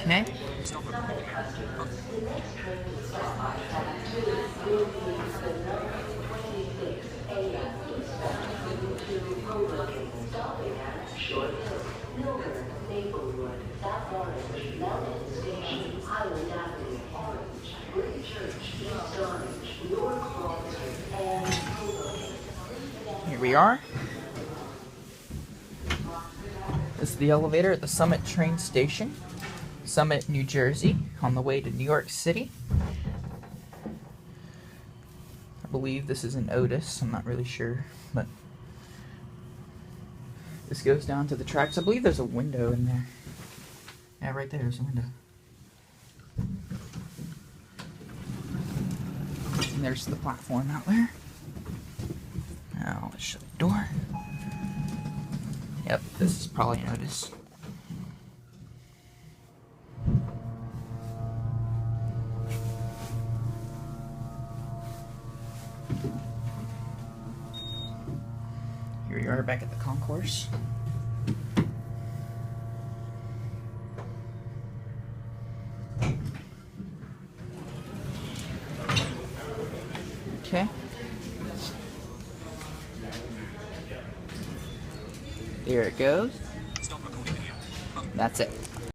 Okay. Here we are. This is the elevator at the Summit train station. Summit, New Jersey, on the way to New York City. I believe this is in Otis, I'm not really sure, but this goes down to the tracks. I believe there's a window in there. Yeah, right there's a window. And there's the platform out there. Now let's shut the door. Yep, this is probably an Otis. Here we are back at the concourse. Okay. There it goes. That's it.